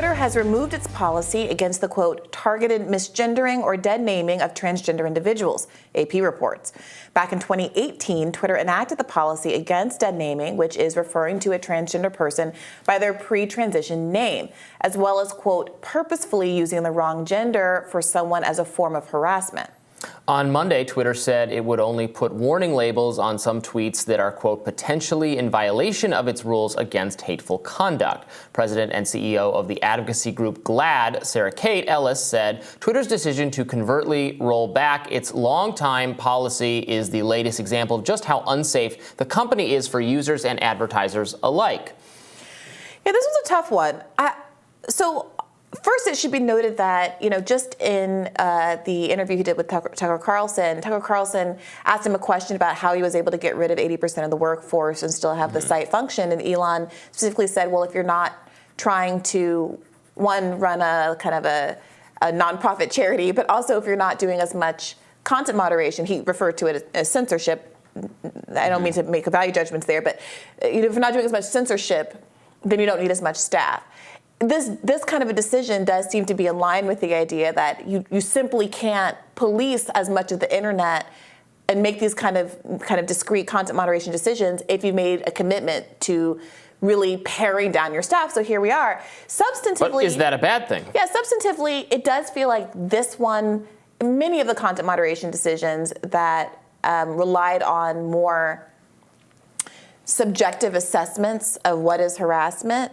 Twitter has removed its policy against the, quote, targeted misgendering or dead naming of transgender individuals, AP reports. Back in 2018, Twitter enacted the policy against dead naming, which is referring to a transgender person by their pre-transition name, as well as, quote, purposefully using the wrong gender for someone as a form of harassment. On Monday, Twitter said it would only put warning labels on some tweets that are, quote, potentially in violation of its rules against hateful conduct. President and CEO of the advocacy group GLAAD, Sarah Kate Ellis, said Twitter's decision to covertly roll back its longtime policy is the latest example of just how unsafe the company is for users and advertisers alike. Yeah, this was a tough one. First, it should be noted that, just in the interview he did with Tucker Carlson asked him a question about how he was able to get rid of 80% of the workforce and still have the site function. And Elon specifically said, well, if you're not trying to, run a kind of a nonprofit charity, but also if you're not doing as much content moderation, he referred to it as censorship. I don't mean to make a value judgments there, but if you're not doing as much censorship, then you don't need as much staff. This kind of a decision does seem to be in line with the idea that you simply can't police as much of the internet and make these kind of discrete content moderation decisions if you made a commitment to really paring down your staff. So here we are. Substantively, but is that a bad thing? Yeah, substantively, it does feel like this one, many of the content moderation decisions that relied on more subjective assessments of what is harassment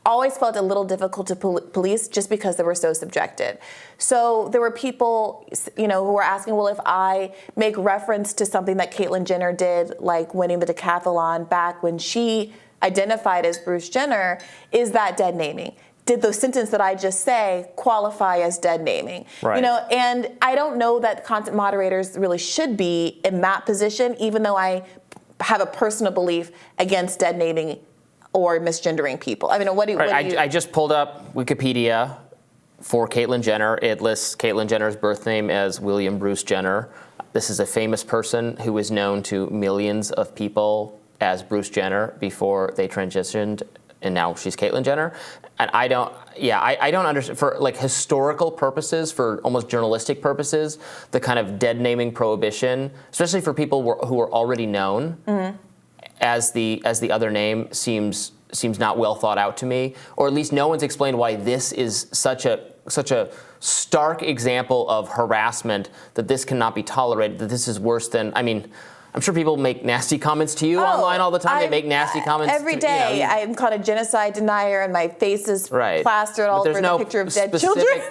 always felt a little difficult to police just because they were so subjective. So there were people, who were asking, well, if I make reference to something that Caitlyn Jenner did, like winning the decathlon back when she identified as Bruce Jenner, is that dead naming? Did the sentence that I just say qualify as dead naming? Right. And I don't know that content moderators really should be in that position, even though I have a personal belief against dead naming or misgendering people. I mean, I just pulled up Wikipedia for Caitlyn Jenner. It lists Caitlyn Jenner's birth name as William Bruce Jenner. This is a famous person who is known to millions of people as Bruce Jenner before they transitioned, and now she's Caitlyn Jenner. And I don't understand, for like historical purposes, for almost journalistic purposes, the kind of dead naming prohibition, especially for people who are already known. Mm-hmm. As the other name seems not well thought out to me, or at least no one's explained why this is such a stark example of harassment that this cannot be tolerated, that this is worse than, I'm sure people make nasty comments to you online all the time. They make nasty comments every day. I'm called a genocide denier, and my face is plastered all over the picture of dead children.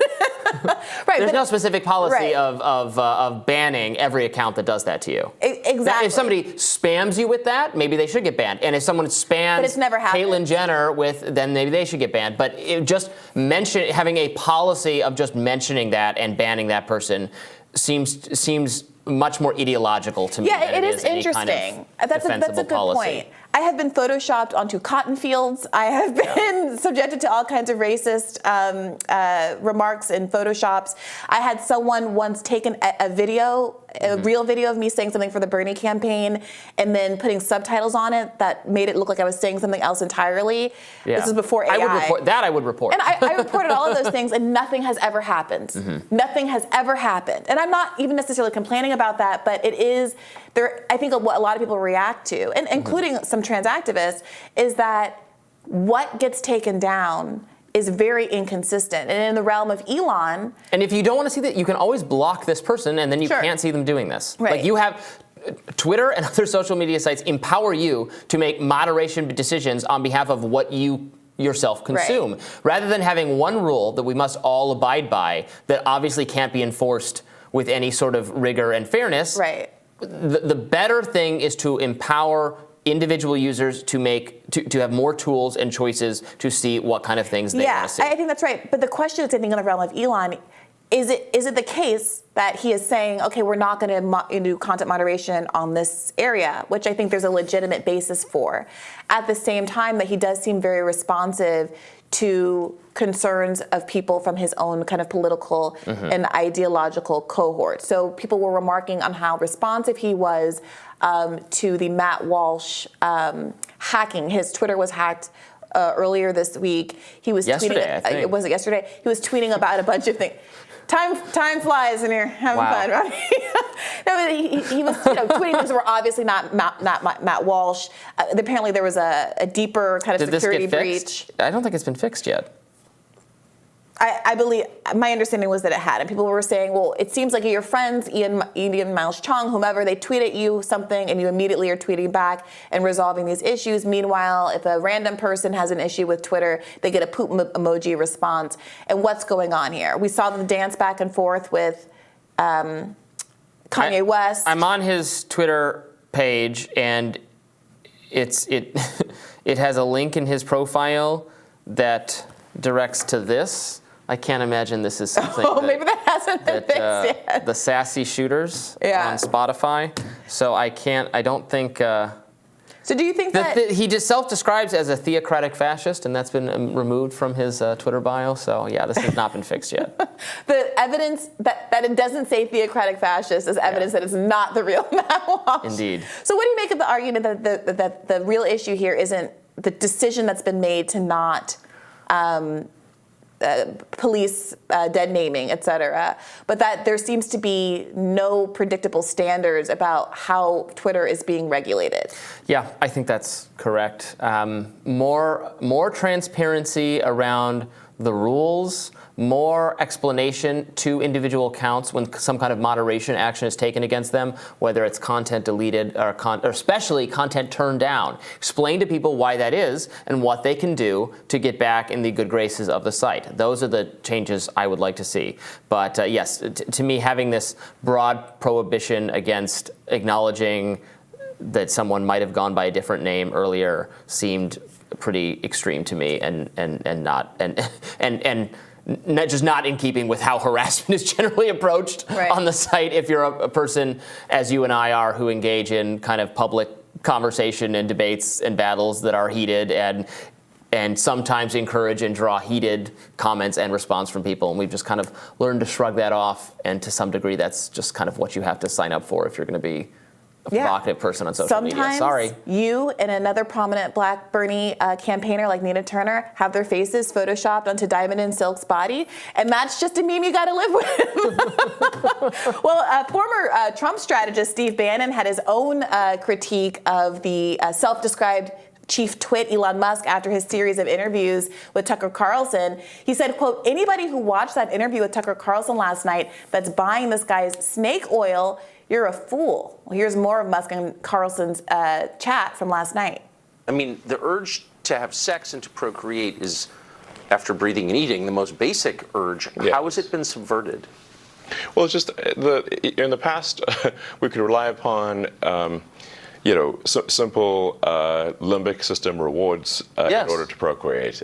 There's no specific policy of banning every account that does that to you. Exactly. Now, if somebody spams you with that, maybe they should get banned. And if someone spams Caitlyn Jenner then maybe they should get banned. But having a policy of just mentioning that and banning that person seems much more ideological to me. Yeah, it is interesting. That's a good point. I have been photoshopped onto cotton fields. I have been subjected to all kinds of racist remarks in photoshops. I had someone once taken a real video of me saying something for the Bernie campaign and then putting subtitles on it that made it look like I was saying something else entirely. Yeah. This is before AI. I would report. And I reported all of those things, and nothing has ever happened. Mm-hmm. Nothing has ever happened. And I'm not even necessarily complaining about that, but it is there. I think what a lot of people react to, and including some trans activists, is that what gets taken down is very inconsistent. And in the realm of Elon... And if you don't want to see that, you can always block this person, and then you can't see them doing this. Right. Like, you have... Twitter and other social media sites empower you to make moderation decisions on behalf of what you yourself consume. Right. Rather than having one rule that we must all abide by that obviously can't be enforced with any sort of rigor and fairness. Right. The better thing is to empower individual users to have more tools and choices to see what kind of things they want to see. I think that's right. But the question is, I think, in the realm of Elon, is it the case that he is saying, okay, we're not going to do content moderation on this area, which I think there's a legitimate basis for. At the same time, that he does seem very responsive to concerns of people from his own kind of political and ideological cohort. So people were remarking on how responsive he was to the Matt Walsh hacking. His Twitter was hacked earlier this week. He was yesterday, tweeting. I think. Was it yesterday? He was tweeting about a bunch of things. Time flies, and you're having fun, Robbie. No, but he was tweeting things that were obviously not Matt Walsh. Apparently, there was a deeper kind of security breach. I don't think it's been fixed yet. I believe, my understanding was that it had, and people were saying, well, it seems like your friends, Ian Miles Chong, whomever, they tweet at you something and you immediately are tweeting back and resolving these issues. Meanwhile, if a random person has an issue with Twitter, they get a poop emoji response. And what's going on here? We saw the dance back and forth with Kanye West. I'm on his Twitter page, and it has a link in his profile that directs to this. I can't imagine this is something maybe that hasn't been fixed yet. The Sassy Shooters on Spotify. So I don't think... So do you think that... he just self-describes as a theocratic fascist, and that's been removed from his Twitter bio. So yeah, this has not been fixed yet. The evidence that it doesn't say theocratic fascist is evidence that it's not the real Matt Walsh. Indeed. So what do you make of the argument that the real issue here isn't the decision that's been made to not... police dead naming, et cetera, but that there seems to be no predictable standards about how Twitter is being regulated? Yeah, I think that's correct. More transparency around the rules, more explanation to individual accounts when some kind of moderation action is taken against them, whether it's content deleted or especially content turned down. Explain to people why that is and what they can do to get back in the good graces of the site. Those are the changes I would like to see. But yes, to me, having this broad prohibition against acknowledging that someone might have gone by a different name earlier seemed pretty extreme to me, and just not in keeping with how harassment is generally approached on the site. If you're a person, as you and I are, who engage in kind of public conversation and debates and battles that are heated and sometimes encourage and draw heated comments and response from people, and we've just kind of learned to shrug that off. And to some degree, that's just kind of what you have to sign up for if you're going to be a provocative person on social media. Sorry. Sometimes you and another prominent Black Bernie campaigner like Nina Turner have their faces photoshopped onto Diamond and Silk's body, and that's just a meme you got to live with. Well, former Trump strategist Steve Bannon had his own critique of the self-described chief twit Elon Musk after his series of interviews with Tucker Carlson. He said, quote, anybody who watched that interview with Tucker Carlson last night that's buying this guy's snake oil, you're a fool. Well, here's more of Musk and Carlson's chat from last night. I mean, the urge to have sex and to procreate is, after breathing and eating, the most basic urge. Yes. How has it been subverted? Well, it's just in the past, we could rely upon simple limbic system rewards in order to procreate.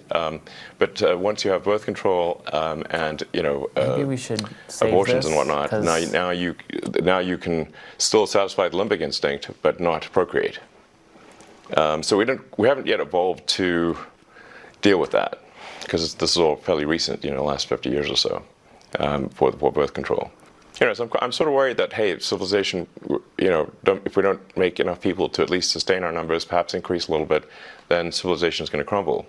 But once you have birth control and maybe we should save abortions this, and whatnot, now you can still satisfy the limbic instinct but not procreate. So we haven't yet evolved to deal with that, because this is all fairly recent, the last 50 years or so, for birth control. So I'm sort of worried that, hey, civilization, if we don't make enough people to at least sustain our numbers, perhaps increase a little bit, then civilization is going to crumble.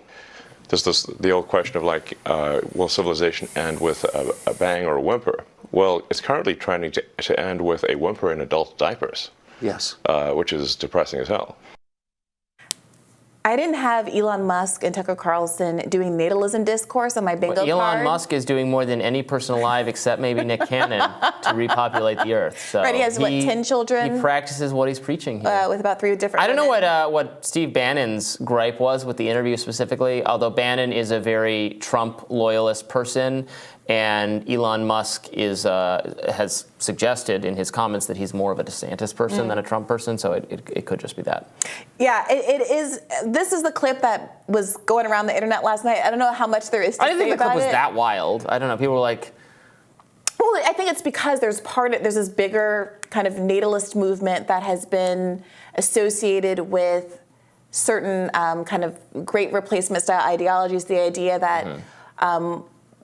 There's the old question of will civilization end with a bang or a whimper? Well, it's currently trying to end with a whimper in adult diapers. Yes. Which is depressing as hell. I didn't have Elon Musk and Tucker Carlson doing natalism discourse on my bingo card. Elon Musk is doing more than any person alive except maybe Nick Cannon to repopulate the earth. So right, he has, 10 children? He practices what he's preaching here. With about 3 different I don't know what Steve Bannon's gripe was with the interview specifically, although Bannon is a very Trump loyalist person, and Elon Musk has suggested in his comments that he's more of a DeSantis person than a Trump person, so it could just be that. Yeah, it is. This is the clip that was going around the internet last night. I don't know how much there is to say about it. I didn't think the clip was that wild. I don't know. People were like... Well, I think it's because there's this bigger kind of natalist movement that has been associated with certain kind of great replacement style ideologies. The idea that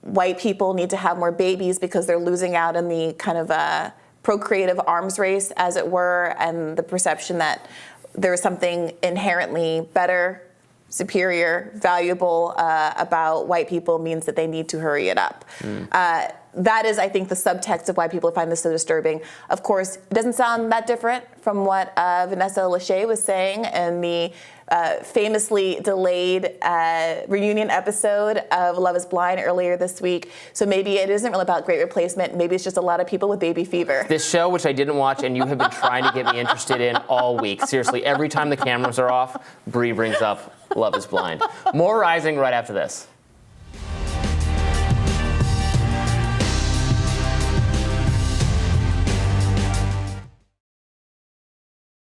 white people need to have more babies because they're losing out in the kind of procreative arms race, as it were, and the perception that there's something inherently better superior, valuable about white people means that they need to hurry it up. That is, I think, the subtext of why people find this so disturbing. Of course, it doesn't sound that different from what Vanessa Lachey was saying in the famously delayed reunion episode of Love is Blind earlier this week. So maybe it isn't really about Great Replacement. Maybe it's just a lot of people with baby fever. This show, which I didn't watch, and you have been trying to get me interested in all week. Seriously, every time the cameras are off, Bree brings up Love is Blind. More Rising right after this.